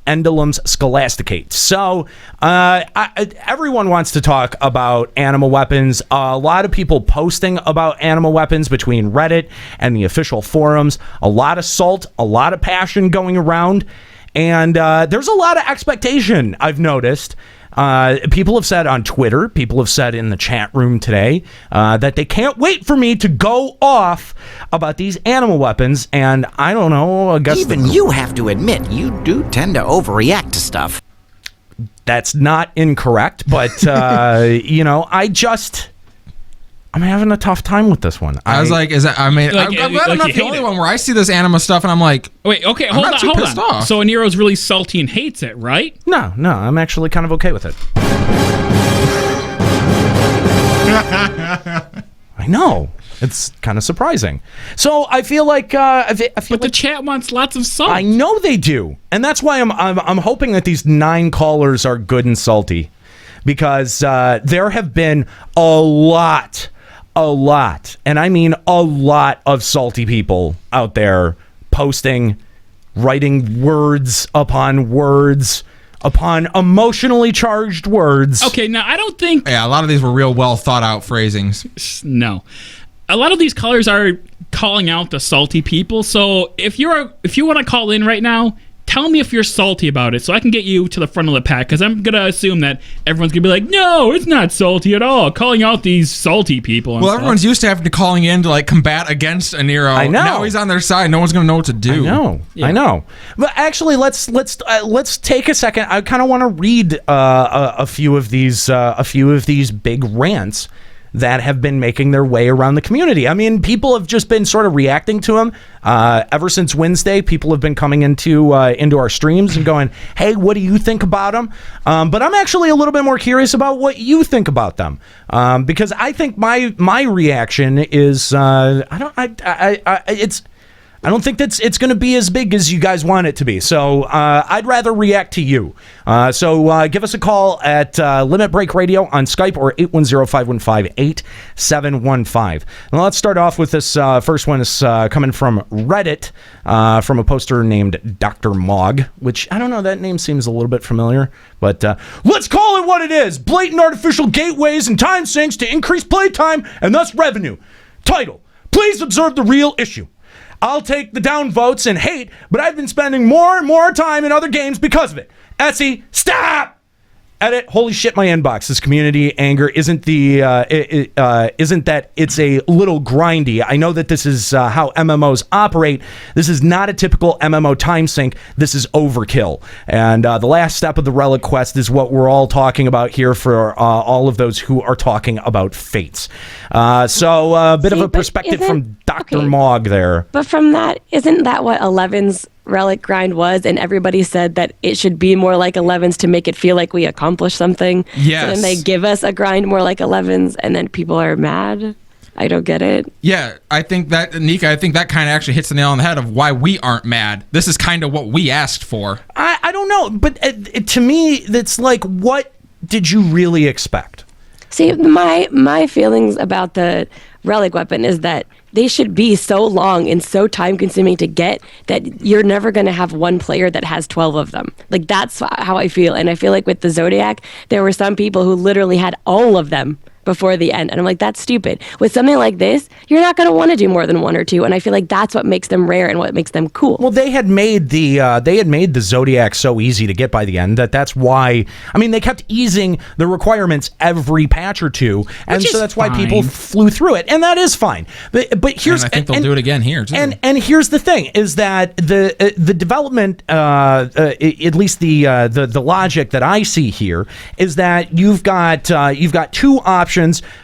Endulum's Scholasticate. So everyone wants to talk about Anima Weapons. A lot of people posting about Anima Weapons between Reddit and the official forums. A lot of salt, a lot of passion going around. And there's a lot of expectation, I've noticed. People have said on Twitter, people have said in the chat room today that they can't wait for me to go off about these Anima Weapons. And I don't know, I guess... Even you have to admit, you do tend to overreact to stuff. That's not incorrect, but, I'm having a tough time with this one. I was like, is that, I'm glad I'm not the only one where I see this Anima stuff and I'm like, wait, okay, hold on. So Nero's really salty and hates it, right? No, I'm actually kind of okay with it. I know. It's kind of surprising. So I feel like the chat wants lots of salt. I know they do. And that's why I'm hoping that these 9 callers are good and salty, because there have been a lot, and I mean a lot of salty people out there posting, writing words upon emotionally charged words. Okay, now I don't think... Yeah, a lot of these were real well thought out phrasings. No. A lot of these callers are calling out the salty people, so if you want to call in right now, tell me if you're salty about it so I can get you to the front of the pack, because I'm going to assume that everyone's going to be like, no, it's not salty at all, calling out these salty people. Well, everyone's used to having to calling in to like combat against a Nero. I know. Now he's on their side. No one's going to know what to do. I know. But actually, let's take a second. I kind of want to read a few of these big rants that have been making their way around the community. I mean, people have just been sort of reacting to them ever since Wednesday. People have been coming into our streams and going, "Hey, what do you think about them?" But I'm actually a little bit more curious about what you think about them, because I think my reaction is I don't think it's going to be as big as you guys want it to be. So I'd rather react to you. So give us a call at Limit Break Radio on Skype or 810-515-8715. Now let's start off with this first one. Is coming from Reddit, from a poster named Dr. Mog, which I don't know, that name seems a little bit familiar. But let's call it what it is. Blatant artificial gateways and time sinks to increase playtime and thus revenue. Title: Please observe the real issue. I'll take the downvotes and hate, but I've been spending more and more time in other games because of it. Etsy, stop! Edit, holy shit, my inbox. This community anger isn't that it's a little grindy. I know that this is how MMOs operate. This is not a typical MMO time sink. This is overkill. And the last step of the Relic Quest is what we're all talking about here for all of those who are talking about fates. So a bit of a perspective from Dr. Mog there. But from that, isn't that what 11's Relic grind was? And everybody said that it should be more like 11's to make it feel like we accomplished something. Yes. So then they give us a grind more like 11's and then people are mad. I don't get it. Yeah, I think that, Nika, I think that kind of actually hits the nail on the head of why we aren't mad. This is kind of what we asked for. I don't know, but to me, it's like, what did you really expect? See, my feelings about the Relic weapon is that they should be so long and so time consuming to get that you're never going to have one player that has 12 of them. Like, that's how I feel. And I feel like with the Zodiac, there were some people who literally had all of them before the end. And I'm like, that's stupid. With something like this, you're not going to want to do more than one or two. And I feel like that's what makes them rare and what makes them cool. Well, they had made the Zodiac so easy to get by the end that's why, I mean, they kept easing the requirements every patch or two. And so that's why people flew through it. And that is fine. But here's, and I think they'll do it again here too. And here's the thing is that the development, at least the logic that I see here is that you've got two options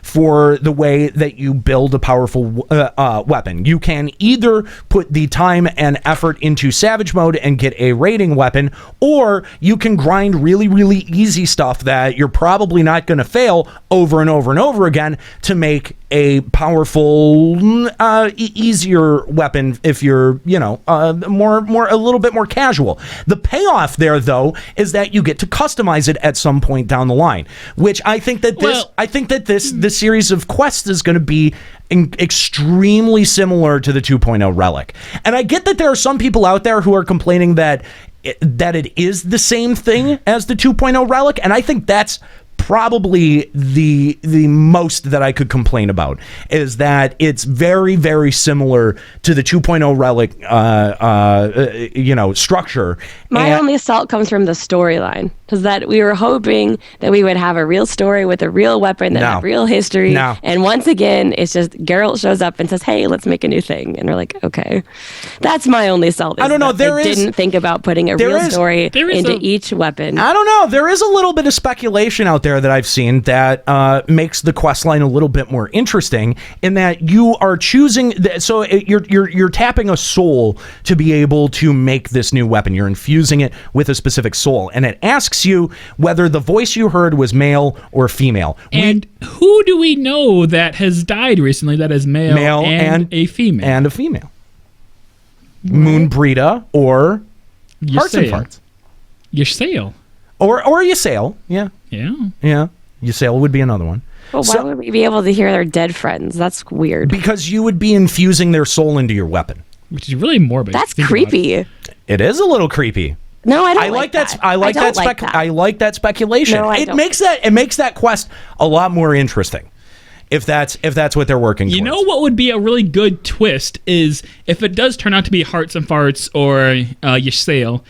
for the way that you build a powerful weapon. You can either put the time and effort into Savage mode and get a raiding weapon, or you can grind really, really easy stuff that you're probably not going to fail over and over and over again to make a powerful, easier weapon if you're, a little bit more casual. The payoff there, though, is that you get to customize it at some point down the line, which I think that this series of quests is going to be extremely similar to the 2.0 Relic. And I get that there are some people out there who are complaining that it is the same thing as the 2.0 relic, and I think that's probably the most that I could complain about, is that it's very, very similar to the 2.0 relic structure. My only assault comes from the storyline, is that we were hoping that we would have a real story with a real weapon that had real history. No. And once again, it's just Geralt shows up and says, "Hey, let's make a new thing." And we're like, okay. That's my only assault. I don't know. They didn't think about putting a real story into each weapon. I don't know. There is a little bit of speculation out there that I've seen that makes the quest line a little bit more interesting, in that you are choosing. So you're tapping a soul to be able to make this new weapon. You're infusing it with a specific soul, and it asks you whether the voice you heard was male or female. And who do we know that has died recently that is male and a female? And a female. Moonbreeda or Hearts and Farts. Ysayle. Or Ysayle. Yeah. Yeah. Ysayle would be another one. But why would we be able to hear their dead friends? That's weird. Because you would be infusing their soul into your weapon. Which is really morbid. That's creepy. It is a little creepy. No, I don't like that. I like that speculation. No, it makes that quest a lot more interesting. If that's what they're working towards. You know what would be a really good twist is if it does turn out to be Hearts and Farts or Ysayle,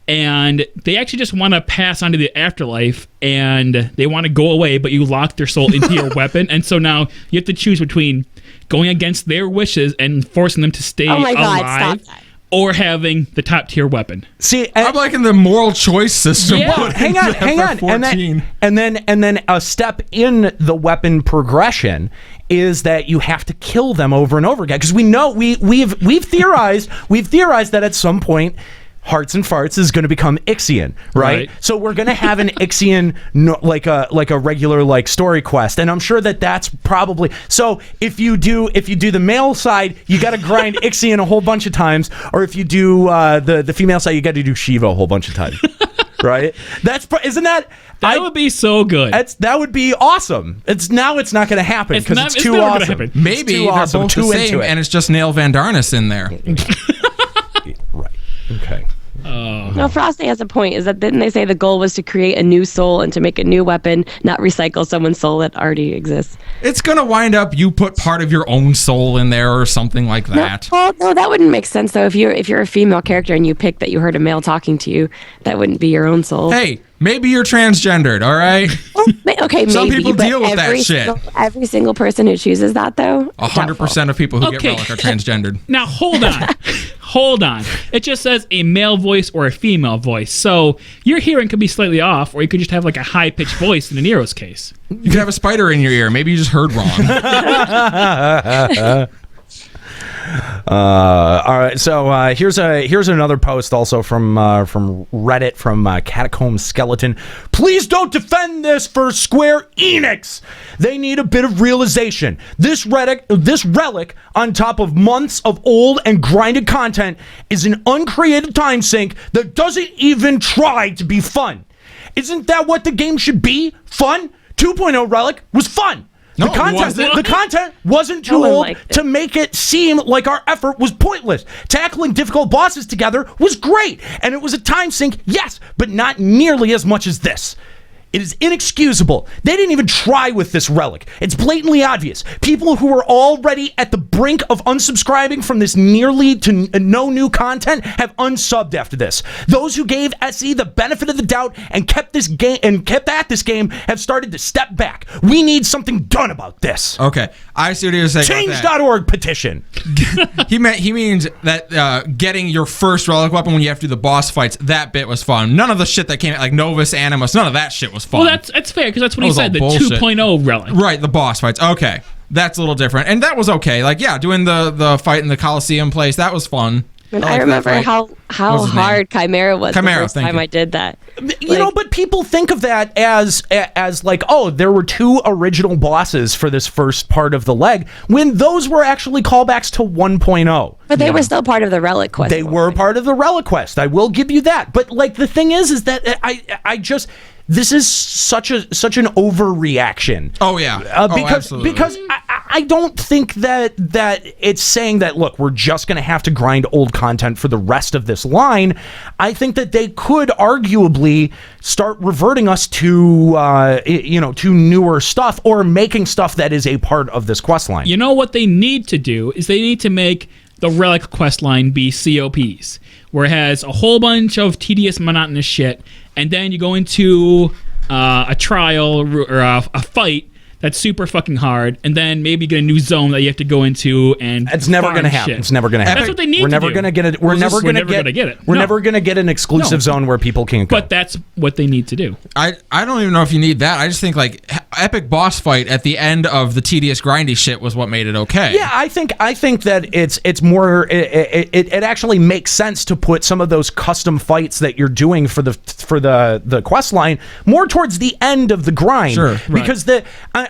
and they actually just want to pass on to the afterlife, and they want to go away, but you lock their soul into your weapon, and so now you have to choose between going against their wishes and forcing them to stay alive, stop that. or having the top tier weapon. See, I'm liking the moral choice system. Yeah. hang on. And then a step in the weapon progression is that you have to kill them over and over again, because we know we've theorized that at some point Hearts and Farts is going to become Ixion, right? So we're going to have an Ixion, like a regular story quest, and I'm sure that's probably. So if you do the male side, you got to grind Ixion a whole bunch of times, or if you do the female side, you got to do Shiva a whole bunch of times, right? Isn't that? That would be so good. That would be awesome. It's not going to happen because it's too awesome. Maybe too they're awesome, both too the same, into it. and it's just Nail Van Darnus in there. Right. Okay. No, Frosty has a point. Is that didn't they say the goal was to create a new soul and to make a new weapon, not recycle someone's soul that already exists? It's gonna wind up you put part of your own soul in there or something like that. No, that wouldn't make sense though. If you're a female character and you pick that you heard a male talking to you, that wouldn't be your own soul. Hey, maybe you're transgendered, all right? Okay, Some maybe, people but deal with that shit. Every single person who chooses that though, 100% of people who get relic are transgendered. Now hold on. Hold on. It just says a male voice or a female voice. So your hearing could be slightly off, or you could just have like a high-pitched voice in the Nero's case. You could have a spider in your ear. Maybe you just heard wrong. All right, so here's another post also from Reddit from Catacomb Skeleton. Please don't defend this for Square Enix. They need a bit of realization. This relic on top of months of old and grinded content is an uncreated time sink that doesn't even try to be fun. Isn't that what the game should be? Fun? 2.0 Relic was fun. No, the content wasn't too old to make it seem like our effort was pointless. Tackling difficult bosses together was great, and it was a time sink, yes, but not nearly as much as this. It is inexcusable. They didn't even try with this relic. It's blatantly obvious. People who were already at the brink of unsubscribing from this nearly to no new content have unsubbed after this. Those who gave SE the benefit of the doubt and kept at this game have started to step back. We need something done about this. Okay, I see what he was saying. Change.org petition. He means that getting your first relic weapon when you have to do the boss fights, that bit was fun. None of the shit that came out, like Novus, Animus, none of that shit was fun. Well, that's fair, because that's what he said, the bullshit. 2.0 relic. Right, the boss fights. Okay, that's a little different. And that was okay. Like, yeah, doing the fight in the Coliseum place, that was fun. And I remember how hard Chimera was the first time I did that. You know, but people think of that as like, oh, there were 2 original bosses for this first part of the leg, when those were actually callbacks to 1.0. But they were still part of the Relic quest. They were part of the Relic quest. I will give you that. But like the thing is that I just. This is such an overreaction. Oh yeah, because I don't think that it's saying that, look, we're just going to have to grind old content for the rest of this line. I think that they could arguably start reverting us to to newer stuff, or making stuff that is a part of this quest line. You know what they need to do is they need to make the Relic quest line be COPs, where it has a whole bunch of tedious, monotonous shit, and then you go into a trial or a fight that's super fucking hard, and then maybe get a new zone that you have to go into, and it's never going to happen. Shit. It's never going to happen. That's what they need. We're never going to get it. We're never going to get it. We're never going to get an exclusive zone where people can't go. But that's what they need to do. I don't even know if you need that. I just think like epic boss fight at the end of the tedious grindy shit was what made it okay. Yeah, I think that it's more. It actually makes sense to put some of those custom fights that you're doing for the quest line more towards the end of the grind. Sure, because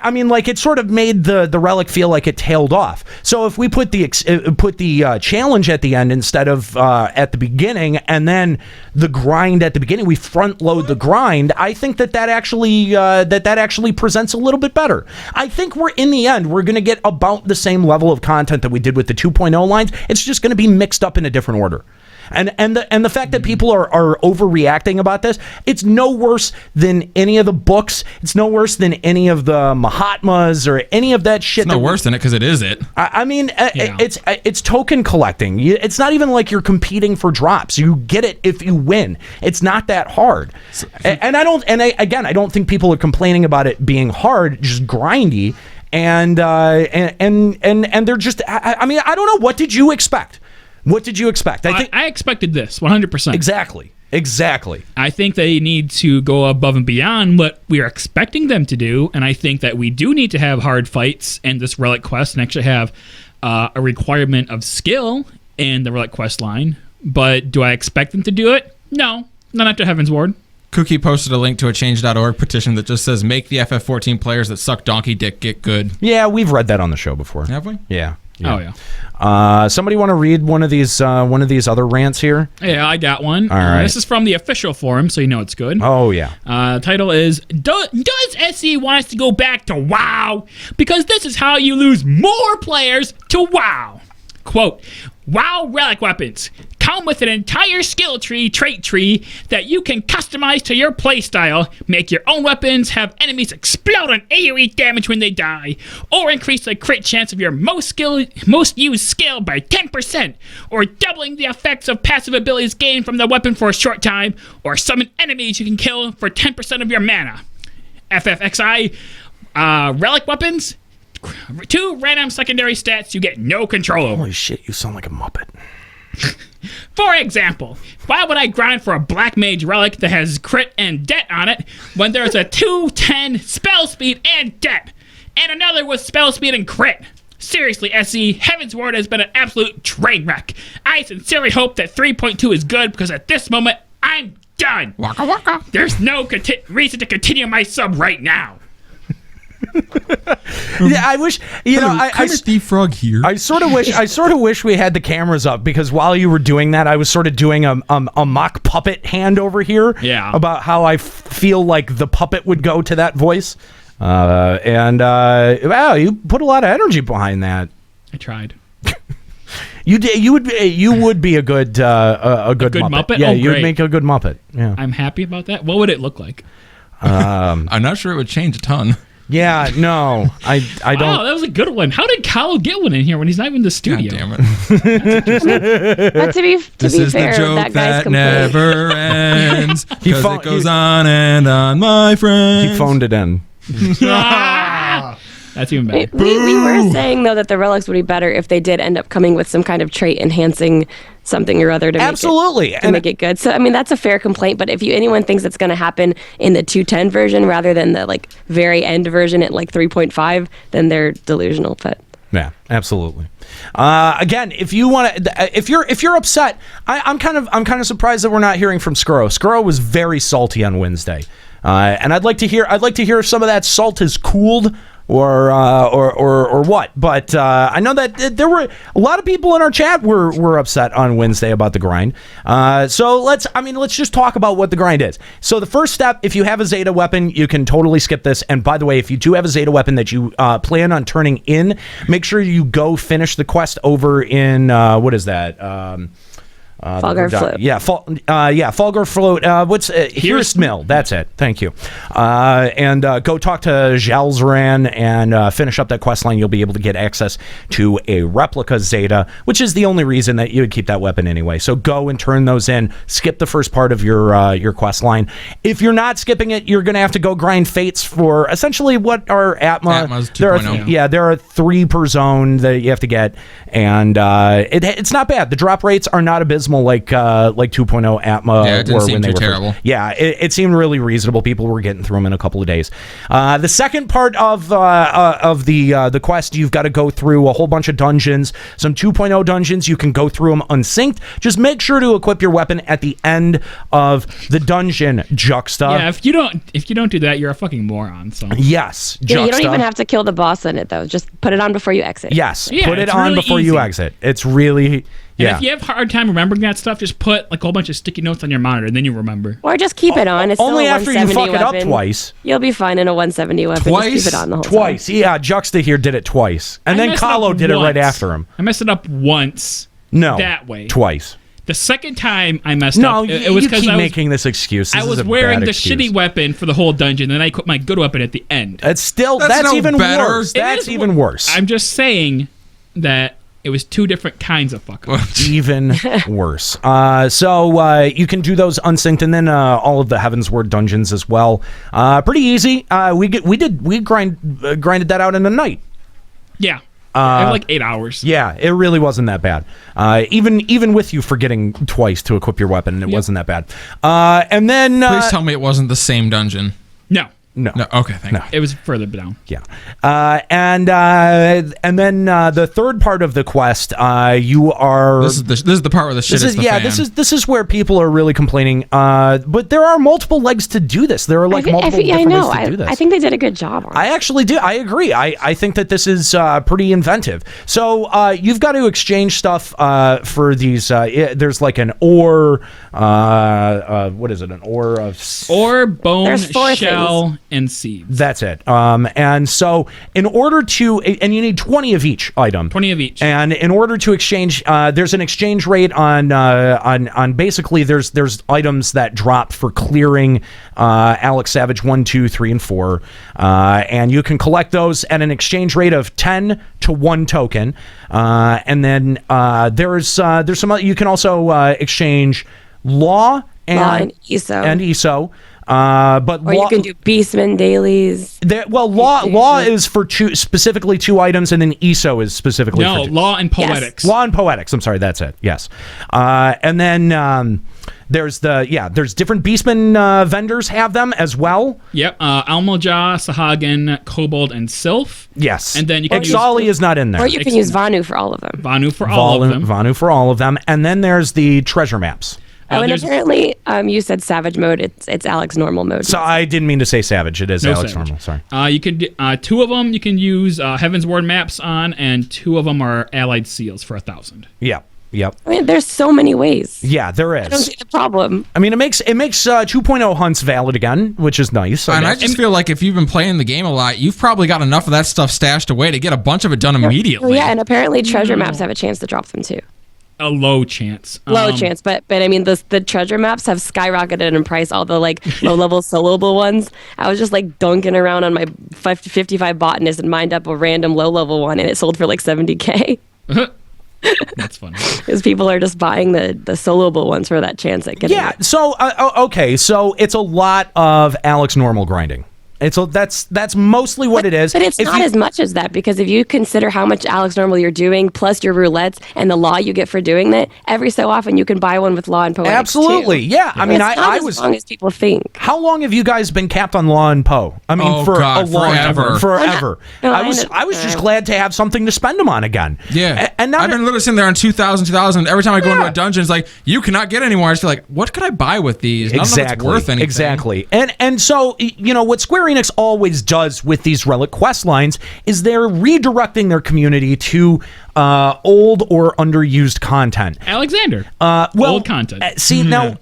I mean, like, it sort of made the relic feel like it tailed off. So if we put the challenge at the end instead of at the beginning, and then the grind at the beginning, we front load the grind. I think that actually presents a little bit better. I think in the end we're going to get about the same level of content that we did with the 2.0 lines. It's just going to be mixed up in a different order. And the fact that people are overreacting about this, it's no worse than any of the books. It's no worse than any of the Mahatmas or any of that shit. It's no worse than it because it is it. I mean, it's token collecting. It's not even like you're competing for drops. You get it if you win. It's not that hard. And I don't think people are complaining about it being hard, just grindy. And they're just. I mean, I don't know. What did you expect? What did you expect? I expected this 100%. Exactly. I think they need to go above and beyond what we are expecting them to do, and I think that we do need to have hard fights in this Relic quest and actually have a requirement of skill in the Relic quest line. But do I expect them to do it? No, not after Heaven's Ward. Cookie posted a link to a change.org petition that just says, make the FF14 players that suck donkey dick get good. Yeah, we've read that on the show before. Have we? Yeah. Oh, yeah. Somebody want to read one of these other rants here? Yeah, I got one. All right. This is from the official forum, so you know it's good. Oh, yeah. Title is, Does SE want us to go back to WoW? Because this is how you lose more players to WoW. Quote, WoW Relic Weapons come with an entire skill tree, trait tree, that you can customize to your playstyle, make your own weapons, have enemies explode on AoE damage when they die, or increase the crit chance of your most used skill by 10%, or doubling the effects of passive abilities gained from the weapon for a short time, or summon enemies you can kill for 10% of your mana. FFXI Relic Weapons, 2 random secondary stats you get no control over. Holy shit, you sound like a Muppet. For example, why would I grind for a Black Mage Relic that has crit and det on it when there's a 210 spell speed and det, and another with spell speed and crit? Seriously, SE, Heaven's Ward has been an absolute train wreck. I sincerely hope that 3.2 is good, because at this moment, I'm done. Waka waka. There's no reason to continue my sub right now. Yeah, I wish defrog here. I sort of wish we had the cameras up, because while you were doing that, I was sort of doing a mock puppet hand over here. Yeah. About how I feel like the puppet would go to that voice. Wow, you put a lot of energy behind that. I tried. You would be a good Muppet. Yeah, Oh, you'd great. make a good Muppet. Yeah. I'm happy about that. What would it look like? I'm not sure it would change a ton. Yeah, no, I don't. Wow, that was a good one. How did Kyle get one in here when he's not even in the studio? God damn it. But to be This is fair, the joke that guy's that never ends. Because phoned- it goes on and on, my friend. He phoned it in. Ah! That's even better. we were saying, though, that the relics would be better if they did end up coming with some kind of trait enhancing something or other to Absolutely. make it good. So, I mean, that's a fair complaint. But if anyone thinks it's going to happen in the 210 version rather than the very end version at 3.5, then they're delusional. But yeah, absolutely. Again, if you want to, if you're upset, I'm kind of surprised that we're not hearing from Skuro. Skuro was very salty on Wednesday, and I'd like to hear if some of that salt has cooled or what. But I know that there were a lot of people in our chat were upset on Wednesday about the grind. So let's just talk about what the grind is. So the first step, if you have a Zeta weapon, you can totally skip this. And by the way, if you do have a Zeta weapon that you plan on turning in, make sure you go finish the quest over in what is that? Fulgur Float. Yeah, Fulgur Float. What's Hearst Mill? That's it. Thank you. And go talk to Jalzran and finish up that quest line. You'll be able to get access to a replica Zeta, which is the only reason that you would keep that weapon anyway. So go and turn those in. Skip the first part of your quest line. If you're not skipping it, you're going to have to go grind fates for essentially what are Atma's 2.0. There are 3 per zone that you have to get, and it's not bad. The drop rates are not abysmal like 2.0 Atma it didn't were seem when they too were terrible. Yeah, it seemed really reasonable. People were getting through them in a couple of days. The second part of the quest, you've got to go through a whole bunch of dungeons, some 2.0 dungeons. You can go through them unsynced. Just make sure to equip your weapon at the end of the dungeon, Juxta. Yeah, if you don't do that, you're a fucking moron. So Yes, Juxta. Yeah, you don't even have to kill the boss in it though. Just put it on before you exit. Yes, Yeah, put it it's on really before you easy. exit. It's really... And Yeah. if you have a hard time remembering that stuff, just put like a whole bunch of sticky notes on your monitor, and then you remember. Or just keep it on. It's Only still a after you 170 fuck it up weapon. twice. You'll be fine in a 170 weapon. Twice? Just keep it on the whole Twice. time. Yeah, Juxta here did it twice. And I then messed it Kahlo up did it right once. after him. I messed it up once. No. That way. Twice. The second time I messed No, up, it you was because keep I was making this excuse. This I is was a wearing bad the excuse. shitty weapon for the whole dungeon, and then I put my good weapon at the end. That's no even better. worse. It That's is even worse. I'm just saying that it was 2 different kinds of fuck up. Even worse. So you can do those unsynced, and then all of the Heavensward dungeons as well. Pretty easy. We grinded that out in a night. Yeah. It was like 8 hours. Yeah, it really wasn't that bad. Even with you forgetting twice to equip your weapon, it wasn't that bad. And then Please tell me it wasn't the same dungeon. No. no. Okay, thank you. It was further down. Yeah, and then the third part of the quest, you are. This is the part where the shit is the fan. This is where people are really complaining. But there are multiple legs to do this. There are multiple different ways to do this. I think they did a good job on it. I actually do. I agree. I think that this is pretty inventive. So you've got to exchange stuff for these. There's like an ore. What is it? An ore of Or bone, There's 4 shell, and seeds. That's it. And so in order to, and you need 20 of each item. 20 of each. And in order to exchange, there's an exchange rate on basically there's items that drop for clearing Alex Savage 1, 2, 3, and 4. And you can collect those at an exchange rate of 10 to 1 token. And then there's some other, you can also exchange law and ESO. But or you can do Beastman dailies. Law is for specifically 2 items, and then ESO is specifically for 2. Law and poetics. Law and poetics. I'm sorry, that's it. Yes, and then there's different Beastman vendors have them as well. Yep. Almoja, Sahagin, Kobold, and Sylph. Yes, And then you can Ixali is not in there. Or you can use Vanu for all of them. Vanu for all of them. Vanu for all of them, and then there's the treasure maps. And there's- apparently, you said Savage mode. It's Alex normal mode. So I didn't mean to say Savage. It is No Alex Savage. Normal. Sorry. You can 2 of them you can use Heaven's Ward maps on, and 2 of them are allied seals for 1,000. Yep. I mean, there's so many ways. Yeah, there is. I don't see the problem. I mean, it makes 2.0 hunts valid again, which is nice. And I guess. just feel like if you've been playing the game a lot, you've probably got enough of that stuff stashed away to get a bunch of it done immediately. Oh, yeah, and apparently treasure maps have a chance to drop them too. A low chance. Low chance, but I mean the treasure maps have skyrocketed in price. All the like low level soloable ones. I was just like dunking around on my 55 botanist and mined up a random low level one, and it sold for like 70K. That's funny. Because people are just buying the soloable ones for that chance at getting Yeah. it. So okay. So it's a lot of Alex normal grinding. That's mostly what it is. But it's not as much as that, because if you consider how much Alex normal you're doing, plus your roulettes and the law you get for doing that, every so often you can buy one with law and poetics Absolutely. too. Yeah. I mean, It's not I as was long as people think. how long have you guys been capped on Law and Poe? I mean, Oh, for God, a long time. Forever. No, I was just glad to have something to spend them on again. Yeah. And now I've been literally sitting there on 2000. Every time I go into Yeah. a dungeon, it's like, you cannot get anymore. I just feel like, what could I buy with these? None of it's worth anything. Exactly. And so, what Square Enix always does with these Relic quest lines is they're redirecting their community to old or underused content. Alexander. Old content. See, now,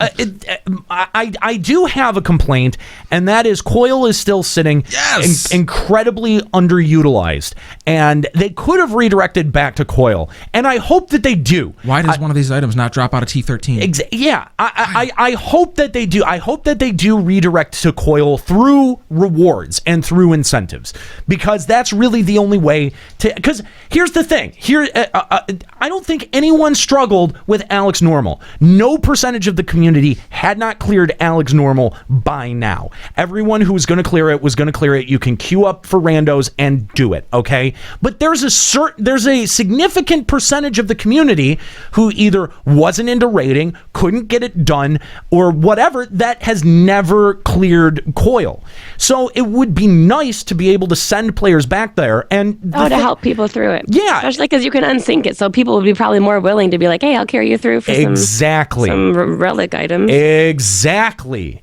I do have a complaint, and that is Coil is still sitting Yes! incredibly underutilized, and they could have redirected back to Coil, and I hope that they do. Why does one of these items not drop out of T13? Yeah, I hope that they do. I hope that they do redirect to Coil through rewards and through incentives, because that's really the only way to. Because here's the thing. I don't think anyone struggled with Alex Normal. No percentage of the community had not cleared Alex Normal by now. Everyone who was going to clear it was going to clear it. You can queue up for randos and do it. Okay, but there's a significant percentage of the community who either wasn't into raiding, couldn't get it done, or whatever, that has never cleared Coil. So it would be nice to be able to send players back there and to help people through it. Yeah. Especially because you can unsync it. So people would be probably more willing to be like, hey, I'll carry you through for some relic items. Exactly.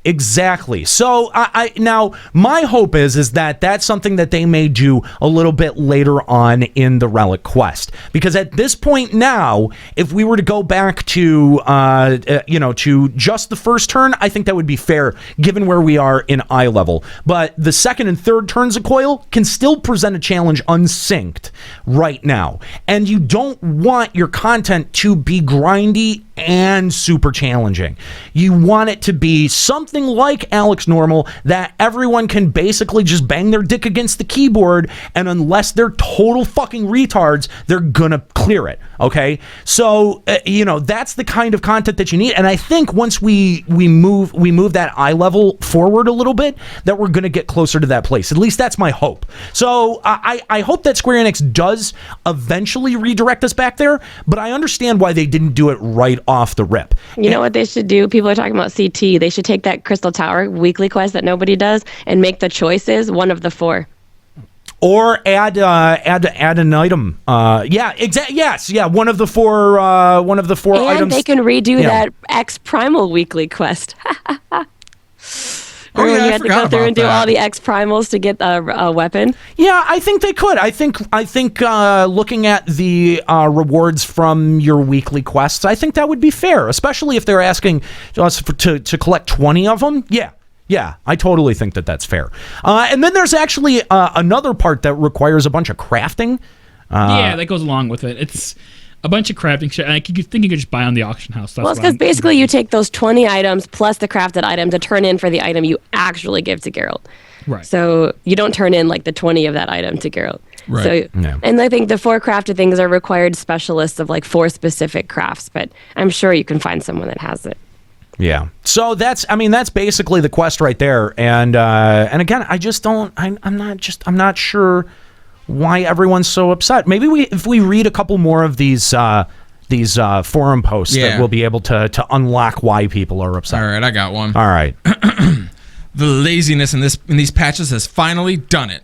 So now my hope is that that's something that they may do a little bit later on in the Relic quest. Because at this point now, if we were to go back to to just the first turn, I think that would be fair given where we are in eye level. But the second and third turns of Coil can still present a challenge unsynced right now. And you don't want your content to be grindy and super challenging. You want it to be something like Alex Normal that everyone can basically just bang their dick against the keyboard, and unless they're total fucking retards, they're gonna clear it. Okay, so that's the kind of content that you need, and I think once we move that eye level forward a little bit, that we're gonna get closer to that place. At least that's my hope. So I hope that Square Enix does eventually redirect us back there, but I understand why they didn't do it right off the rip. You know what they should do? People are talking about CT. They should take that Crystal Tower weekly quest that nobody does and make the choices one of the four. Or add an item. Yes. One of the four. And items. they can redo that X Primal weekly quest. Oh, yeah, you had to go through and do all the X Primals to get a weapon. Yeah, I think they could. I think looking at the rewards from your weekly quests, I think that would be fair, especially if they're asking us to collect 20 of them. Yeah, I totally think that's fair. And then there's actually another part that requires a bunch of crafting. That goes along with it. It's a bunch of crafting shit. I think you could just buy on the auction house. Well, it's because basically you take those 20 items plus the crafted item to turn in for the item you actually give to Geralt. Right. So you don't turn in like the 20 of that item to Geralt. Right. So, and I think the 4 crafted things are required specialists of like 4 specific crafts, but I'm sure you can find someone that has it. Yeah. So that's basically the quest right there. And again, I'm not sure why everyone's so upset. Maybe if we read a couple more of these forum posts, that we'll be able to unlock why people are upset. All right, I got one. All right. The laziness in these patches has finally done it.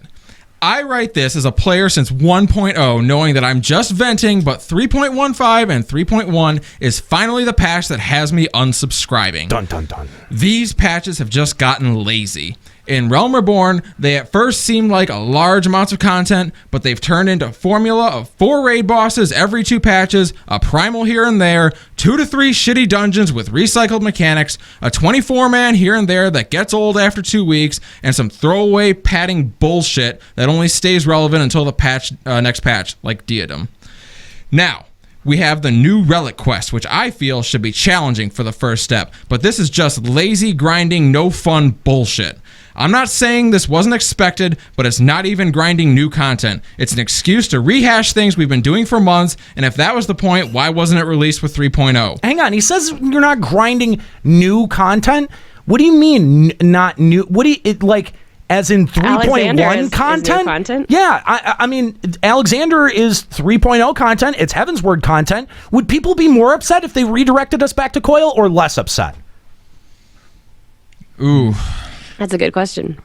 I write this as a player since 1.0, knowing that I'm just venting, but 3.15 and 3.1 is finally the patch that has me unsubscribing. Dun dun dun. These patches have just gotten lazy. In Realm Reborn, they at first seemed like a large amounts of content, but they've turned into a formula of 4 raid bosses every 2 patches, a primal here and there, 2 to 3 shitty dungeons with recycled mechanics, a 24-man here and there that gets old after 2 weeks, and some throwaway padding bullshit that only stays relevant until the next patch, like Diadem. Now, we have the new Relic quest, which I feel should be challenging for the first step, but this is just lazy, grinding, no fun bullshit. I'm not saying this wasn't expected, but it's not even grinding new content. It's an excuse to rehash things we've been doing for months, and if that was the point, why wasn't it released with 3.0? Hang on, he says you're not grinding new content? What do you mean not new? What do you, like, as in 3.1 content? Yeah, I mean, Alexander is 3.0 content. It's Heavensward content. Would people be more upset if they redirected us back to Coil, or less upset? Ooh. That's a good question.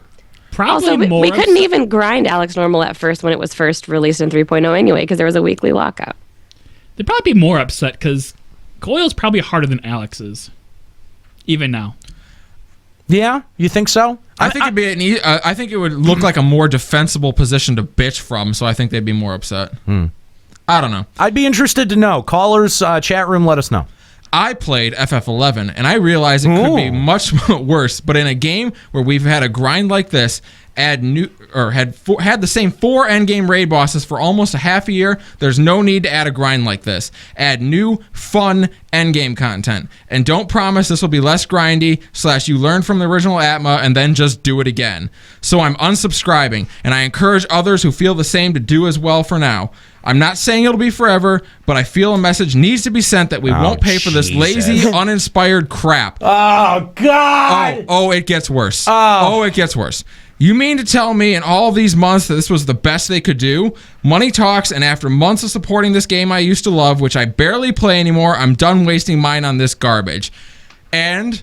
Probably Also, more. we couldn't even grind Alex Normal at first when it was first released in 3.0 anyway, because there was a weekly lockout. They'd probably be more upset because Coil's probably harder than Alex is, even now. Yeah, you think so? I think I think it would look like a more defensible position to bitch from, so I think they'd be more upset. I don't know. I'd be interested to know. Callers, chat room, let us know. I played FF11 and I realized it could be much worse. But in a game where we've had a grind like this, had the same 4 endgame raid bosses for almost a half a year, there's no need to add a grind like this. Add new, fun endgame content. And don't promise this will be less grindy / you learn from the original Atma and then just do it again. So I'm unsubscribing, and I encourage others who feel the same to do as well for now. I'm not saying it'll be forever, but I feel a message needs to be sent that we won't pay for this lazy, uninspired crap. Oh, God! Oh, it gets worse. Oh, it gets worse. You mean to tell me in all these months that this was the best they could do? Money talks, and after months of supporting this game I used to love, which I barely play anymore, I'm done wasting mine on this garbage. And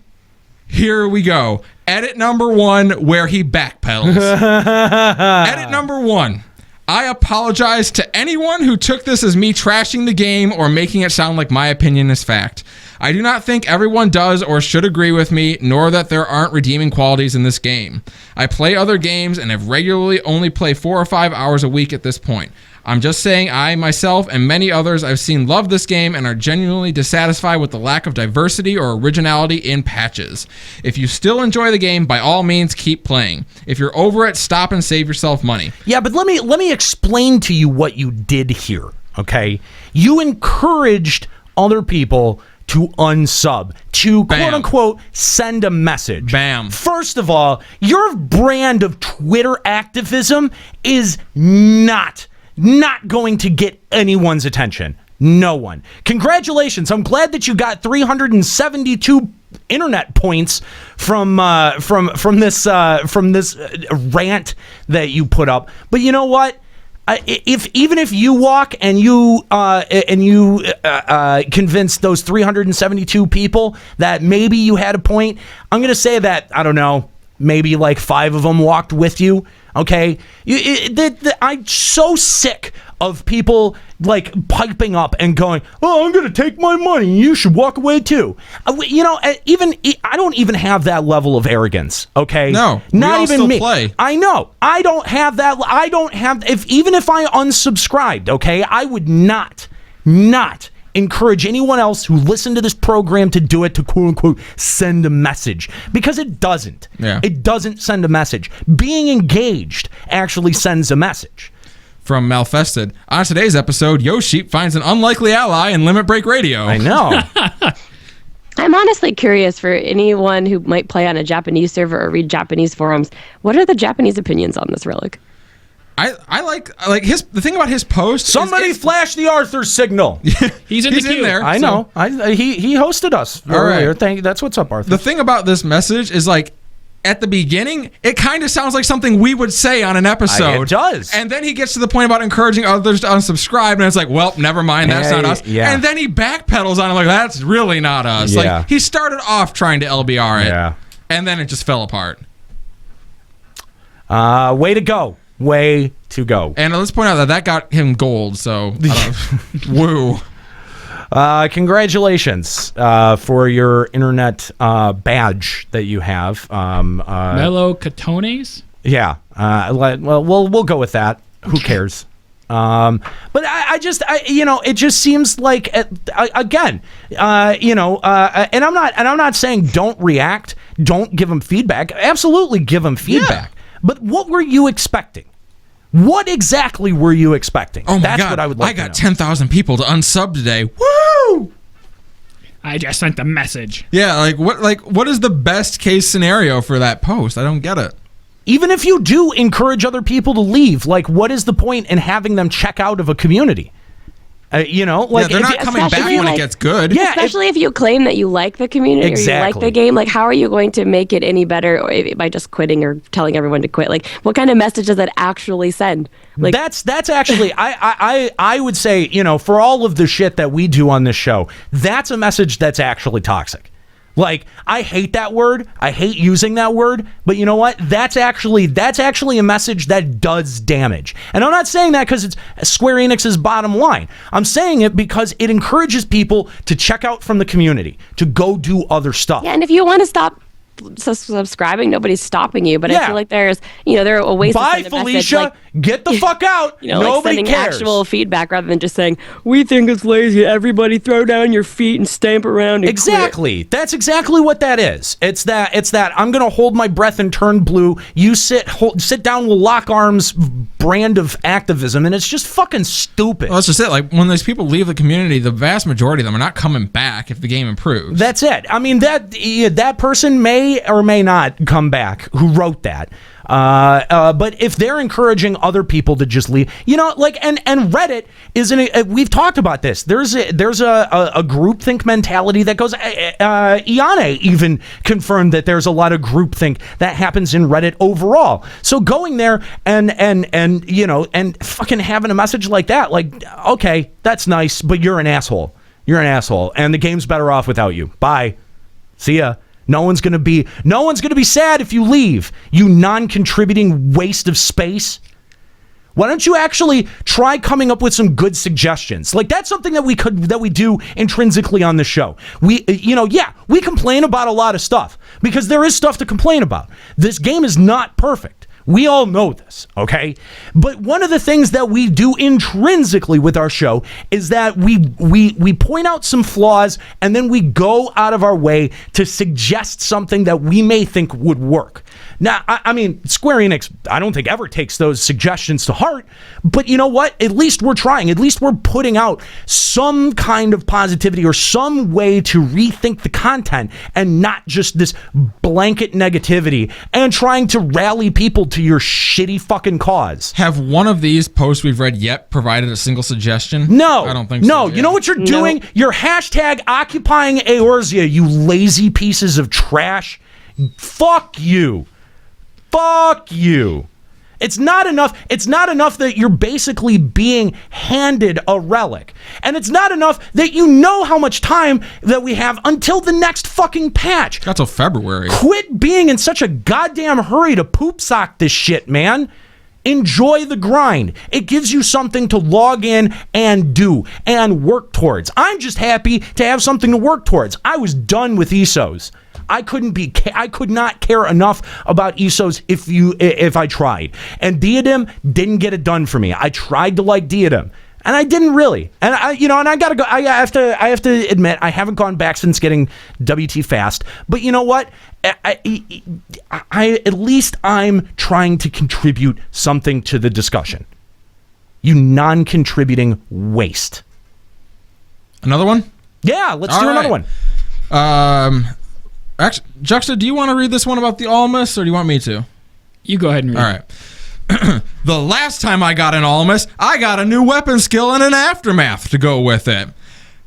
here we go. Edit number 1, where he backpedals. Edit number 1. I apologize to anyone who took this as me trashing the game or making it sound like my opinion is fact. I do not think everyone does or should agree with me, nor that there aren't redeeming qualities in this game. I play other games and have regularly only play 4 or 5 hours a week at this point. I'm just saying I, myself, and many others I've seen love this game and are genuinely dissatisfied with the lack of diversity or originality in patches. If you still enjoy the game, by all means, keep playing. If you're over it, stop and save yourself money. Yeah, but let me explain to you what you did here, okay? You encouraged other people to unsub, to quote-unquote send a message. Bam. First of all, your brand of Twitter activism is not going to get anyone's attention. No one. Congratulations. I'm glad that you got 372 internet points from this rant that you put up. But you know what? Even if you walk and you convince those 372 people that maybe you had a point, I'm going to say that, I don't know, maybe like 5 of them walked with you. Okay, I'm so sick of people like piping up and going, "Oh, I'm gonna take my money. You should walk away too." You know, I don't even have that level of arrogance. Okay, no, not even still me. Play. I know. I don't have that. I don't have. Even if I unsubscribed, okay, I would not encourage anyone else who listened to this program to do it, to quote unquote send a message, because it doesn't. Yeah. It doesn't send a message. Being engaged actually sends a message. From Malfested, on today's episode, Yoshi finds an unlikely ally in Limit Break Radio. I know. I'm honestly curious for anyone who might play on a Japanese server or read Japanese forums. What are the Japanese opinions on this relic? I like the thing about his post. Somebody flash the Arthur signal. He's in the queue. there. I know. He hosted us earlier. Right. That's what's up, Arthur. The thing about this message is like, at the beginning, it kind of sounds like something we would say on an episode. It does. And then he gets to the point about encouraging others to unsubscribe, and it's like, well, never mind, that's not us. Yeah. And then he backpedals on it like, that's really not us. Yeah. Like, he started off trying to LBR it, Yeah. and then it just fell apart. Way to go. Way to go. And let's point out that got him gold, so woo. Congratulations for your internet badge that you have. Mellow Catones? Yeah. Well, we'll go with that. Who cares? But I just it just seems like again, and I'm not saying don't react, don't give them feedback. Absolutely give them feedback. Yeah. But what were you expecting? What exactly were you expecting? Oh my That's God. what I would like to know. I got 10,000 people to unsub today. Woo! I just sent a message. Yeah, what is the best case scenario for that post? I don't get it. Even if you do encourage other people to leave, like, what is the point in having them check out of a community? They're not coming back when it gets good. Yeah, especially if you claim that you like the community or you like the game. Like, how are you going to make it any better by just quitting or telling everyone to quit? Like, what kind of message does that actually send? Like, that's actually I would say, for all of the shit that we do on this show, that's a message that's actually toxic. Like, I hate that word. I hate using that word. But you know what? That's actually a message that does damage. And I'm not saying that because it's Square Enix's bottom line. I'm saying it because it encourages people to check out from the community, to go do other stuff. Yeah, and if you want to stop subscribing, nobody's stopping you. But I feel like there's, there are ways to send a Felicia, message, like, get the fuck out. Nobody like sending cares. actual feedback rather than just saying, we think it's lazy. Everybody throw down your feet and stamp around and Exactly. That's exactly what that is. It's that I'm going to hold my breath and turn blue. You sit down, we'll lock arms brand of activism, and it's just fucking stupid. Well, that's just it. Like, when these people leave the community, the vast majority of them are not coming back if the game improves. That's it. I mean, that person may or may not come back who wrote that. But if they're encouraging other people to just leave, and Reddit isn't. We've talked about this. There's a groupthink mentality that goes. Iane even confirmed that there's a lot of groupthink that happens in Reddit overall. So going there and fucking having a message like that, like, okay, that's nice, but you're an asshole. You're an asshole, and the game's better off without you. Bye. See ya. No one's gonna be sad if you leave, you non-contributing waste of space. Why don't you actually try coming up with some good suggestions? Like, that's something that we do intrinsically on the show. We complain about a lot of stuff because there is stuff to complain about. This game is not perfect. We all know this, okay? But one of the things that we do intrinsically with our show is that we point out some flaws and then we go out of our way to suggest something that we may think would work. Now, I mean, Square Enix, I don't think ever takes those suggestions to heart, but you know what? At least we're trying. At least we're putting out some kind of positivity or some way to rethink the content and not just this blanket negativity and trying to rally people to your shitty fucking cause. Have one of these posts we've read yet provided a single suggestion? No. I don't think so. No, you know what you're doing? You're hashtag occupying Eorzea, you lazy pieces of trash. Fuck you. Fuck you. It's not enough that you're basically being handed a relic. And it's not enough that you know how much time that we have until the next fucking patch. That's till February. Quit being in such a goddamn hurry to poop sock this shit, man. Enjoy the grind. It gives you something to log in and do and work towards. I'm just happy to have something to work towards. I was done with ESOs. I could not care enough about ESOs if I tried. And Diadem didn't get it done for me. I tried to like Diadem, and I didn't really. And I gotta go. I have to admit, I haven't gone back since getting WT Fast. But you know what? I at least I'm trying to contribute something to the discussion. You non-contributing waste. Another one? Yeah, let's do another one. Actually, Juxta, do you want to read this one about the Almas, or do you want me to? You go ahead and read All right. The last time I got an Almas, I got a new weapon skill and an aftermath to go with it.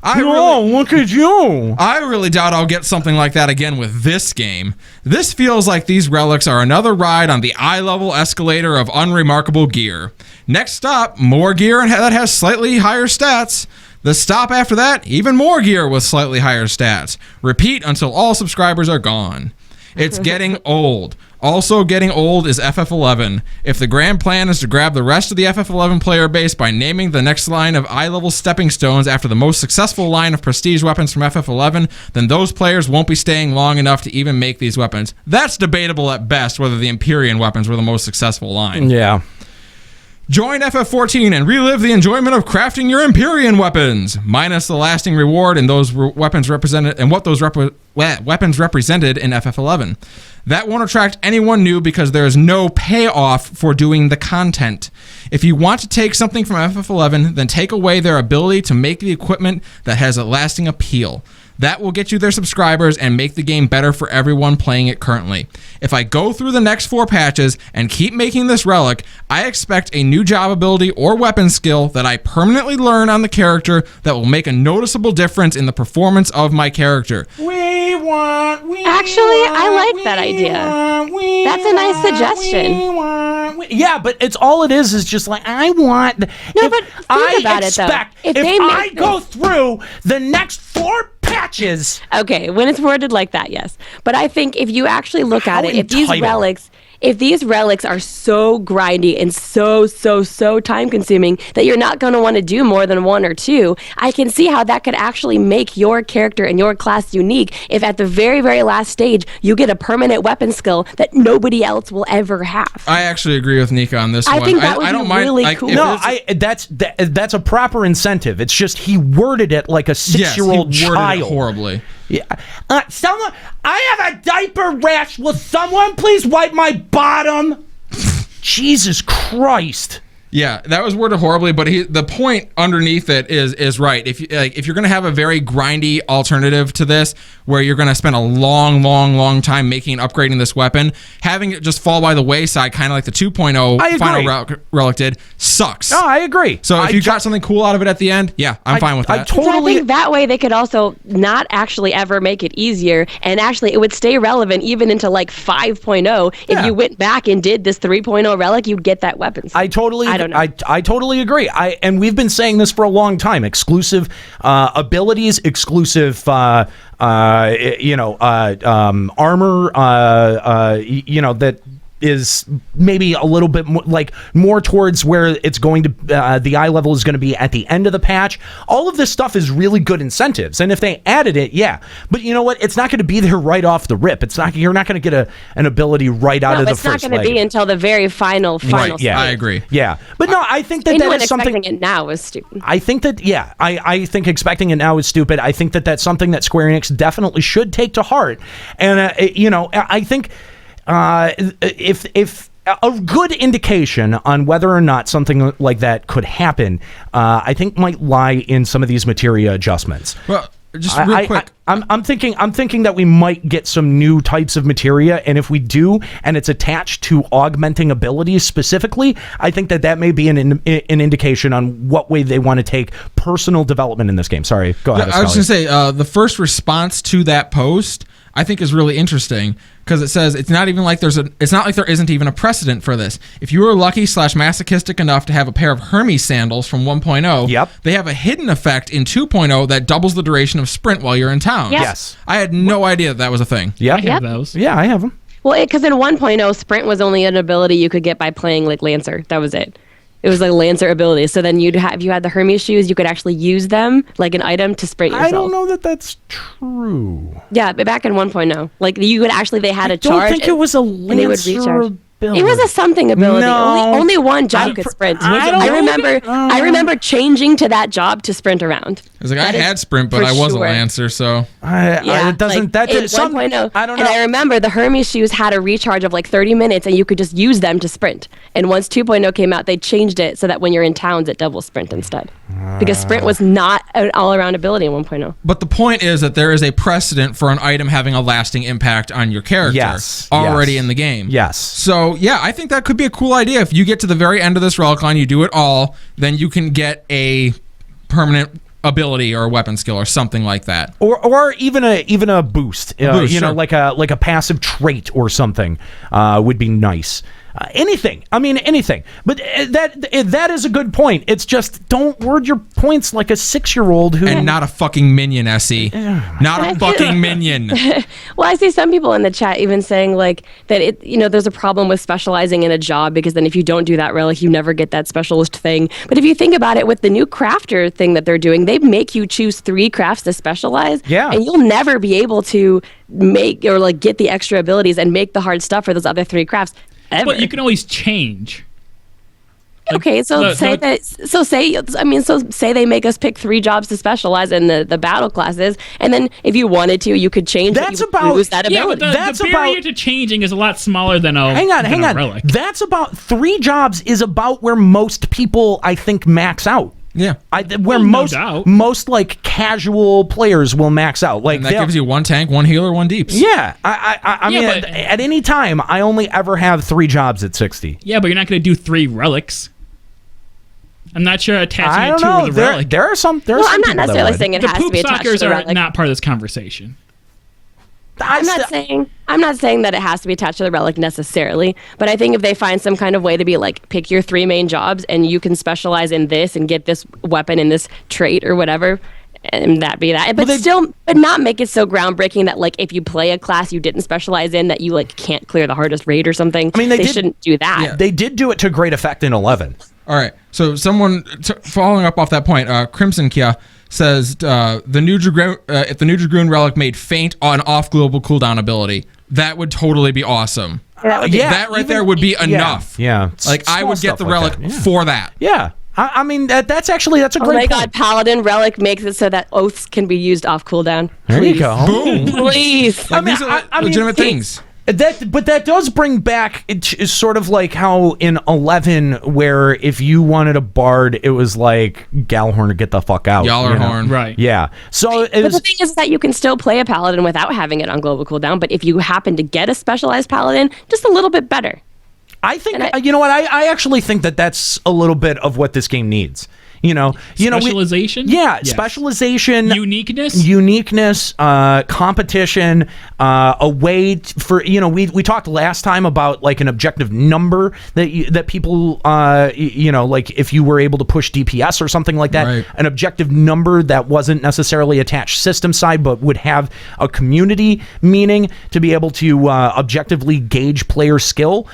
Look at you. I really doubt I'll get something like that again with this game. This feels like these relics are another ride on the eye-level escalator of unremarkable gear. Next stop, more gear that has slightly higher stats. The stop after that, even more gear with slightly higher stats. Repeat until all subscribers are gone. It's getting old. Also getting old is FF11. If the grand plan is to grab the rest of the FF11 player base by naming the next line of eye-level stepping stones after the most successful line of prestige weapons from FF11, then those players won't be staying long enough to even make these weapons. That's debatable at best whether the Empyrean weapons were the most successful line. Yeah. Join FF14 and relive the enjoyment of crafting your Empyrean weapons, minus the lasting reward and those weapons represented and what those weapons represented in FF11. That won't attract anyone new because there is no payoff for doing the content. If you want to take something from FF11, then take away their ability to make the equipment that has a lasting appeal. That will get you their subscribers and make the game better for everyone playing it currently. If I go through the next 4 patches and keep making this relic, I expect a new job ability or weapon skill that I permanently learn on the character that will make a noticeable difference in the performance of my character. I like that idea. That's a nice suggestion. Yeah, but it's all it is just like, I want... No, but think about it, though. If I go through the next 4 patches patches. Okay, when it's worded like that, yes. But I think if you actually look How at it, if these entitled. relics are so grindy and so time consuming that you're not going to want to do more than one or two, I can see how that could actually make your character and your class unique if at the very, very last stage you get a permanent weapon skill that nobody else will ever have. I actually agree with Nika on this I one. think that would I be don't mind, really like, cool. if No, it's- that's a proper incentive. It's just he worded it like a yes, he 6-year-old worded it child. horribly. Yeah. Someone, I have a diaper rash. Will someone please wipe my bottom? Jesus Christ. Yeah, that was worded horribly, but the point underneath it is right. If you're going to have a very grindy alternative to this, where you're going to spend a long time making and upgrading this weapon, having it just fall by the wayside, kind of like the 2.0 I final agree. relic did, sucks. No, I agree. So if you got something cool out of it at the end, yeah, I'm fine with I that. So I totally. think that way they could also not actually ever make it easier, and actually it would stay relevant even into like 5.0. Yeah. If you went back and did this 3.0 relic, you'd get that weapon. I totally. I don't know. I totally agree. And we've been saying this for a long time. Exclusive abilities, exclusive, armor, that is maybe a little bit more towards where it's going to the eye level is going to be at the end of the patch. All of this stuff is really good incentives, and if they added it, yeah. But you know what? It's not going to be there right off the rip. It's not. You're not going to get an ability right out of the it's not first going to leg. be until the very final. Right, yeah. stage. I agree. Yeah, but no, I think that Anyone that is something. expecting it now is stupid. I think that, yeah, I think expecting it now is stupid. I think that that's something that Square Enix definitely should take to heart. And, I think if a good indication on whether or not something like that could happen, I think might lie in some of these materia adjustments. Well, just real quick. I'm thinking that we might get some new types of materia, and if we do, and it's attached to augmenting abilities specifically, I think that may be an indication on what way they want to take personal development in this game. Sorry, go ahead. I was just going to say, the first response to that post, I think, is really interesting, because it says it's not like there isn't even a precedent for this. If you were lucky / masochistic enough to have a pair of Hermes sandals from 1.0, Yep. they have a hidden effect in 2.0 that doubles the duration of sprint while you're in town. Yes. I had no idea that was a thing. Yeah, I have those. yeah, I have them. Well, because in 1.0, sprint was only an ability you could get by playing like Lancer. That was it. It was like a Lancer ability. So then if you had the Hermes shoes, you could actually use them like an item to sprint yourself. I don't know that that's true. Yeah, but back in 1.0, like you could actually they had a I don't charge. think it was a and they would Lancer recharge. ability. It was a something ability. No. Only one job could sprint. I remember changing to that job to sprint around. I was like, That I is had sprint, but for I was a sure. Lancer, so Yeah, it doesn't. like, That in did some. 1.0. I don't know. And I remember the Hermes shoes had a recharge of like 30 minutes, and you could just use them to sprint. And once 2.0 came out, they changed it so that when you're in towns, it doubles sprint instead. Because sprint was not an all-around ability in 1.0. But the point is that there is a precedent for an item having a lasting impact on your character already in the game. Yes. So, yeah, I think that could be a cool idea. If you get to the very end of this relic line, you do it all, then you can get a permanent ability or a weapon skill or something like that. Or even a boost. Boost, you know, sure. like a passive trait or something would be nice. Anything. I mean, anything. But that is a good point. It's just don't word your points like a 6-year-old who. And not a fucking minion, SE. Not a fucking minion. Well, I see some people in the chat even saying like that there's a problem with specializing in a job, because then if you don't do that relic, you never get that specialist thing. But if you think about it, with the new crafter thing that they're doing, they make you choose 3 crafts to specialize. Yeah. And you'll never be able to make or like get the extra abilities and make the hard stuff for those other 3 crafts ever. But you can always change. Okay, so say they make us pick 3 jobs to specialize in the battle classes, and then if you wanted to, you could change. That's it, you would about- lose that Yeah, ability. but That's the barrier about- to changing is a lot smaller than a Hang on. relic. That's about 3 jobs is about where most people, I think, max out. Yeah. Where no doubt. most like casual players will max out. Like And that they'll- gives you 1 tank, 1 healer, 1 deeps. Yeah, I mean, but- at any time, I only ever have 3 jobs at 60. Yeah, but you're not going to do 3 relics. I'm not sure attaching I it don't to know. the There, relic. there are some. There are Well, some I'm not people that necessarily would. saying it The has to poop be attached to suckers the are relic. not part of this conversation. I'm not saying that it has to be attached to the relic necessarily, but I think if they find some kind of way to be like, pick your 3 main jobs and you can specialize in this and get this weapon and this trait or whatever, and that be that. But but not make it so groundbreaking that like if you play a class you didn't specialize in that you like can't clear the hardest raid or something. I mean, they shouldn't do that. Yeah. They did do it to great effect in 11. All right. So someone following up off that point, Crimson Kia says if the new Dragoon relic made faint on off global cooldown ability, that would totally be awesome. That right there would be enough. Yeah. Like I would get the relic for that. Yeah. I mean, that's a great point. Oh my god, Paladin Relic makes it so that oaths can be used off cooldown. There you go. Boom. Please. Like, these are legitimate things. But that does bring back, it's sort of like how in 11, where if you wanted a bard, it was like Gjallarhorn, get the fuck out. Gjallarhorn. Right. Yeah. So but the thing is that you can still play a Paladin without having it on global cooldown, but if you happen to get a specialized Paladin, just a little bit better. I think, you know what, I actually think that that's a little bit of what this game needs. Specialization? Yes. Specialization, uniqueness, competition, a way for we talked last time about like an objective number that people like if you were able to push DPS or something like that, right. An objective number that wasn't necessarily attached system side but would have a community meaning to be able to objectively gauge player skill.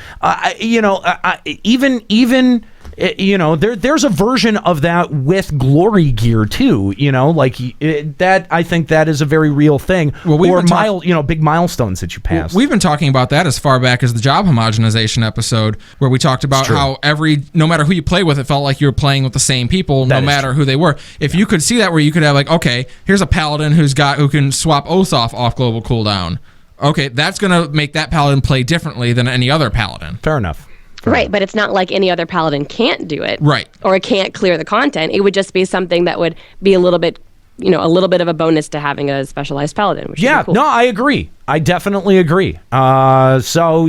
There's a version of that with glory gear too, that I think that is a very real thing. Well, big milestones that you pass. We've been talking about that as far back as the job homogenization episode, where we talked about how no matter who you play with, it felt like you were playing with the same people, no matter who they were. If you could see that, where you could have like, okay, here's a paladin who can swap oaths off global cooldown. Okay, that's gonna make that paladin play differently than any other paladin. Fair enough. Right, but it's not like any other paladin can't do it. Right. Or can't clear the content. It would just be something that would be a little bit of a bonus to having a specialized paladin. Which would be cool. No, I agree. I definitely agree. So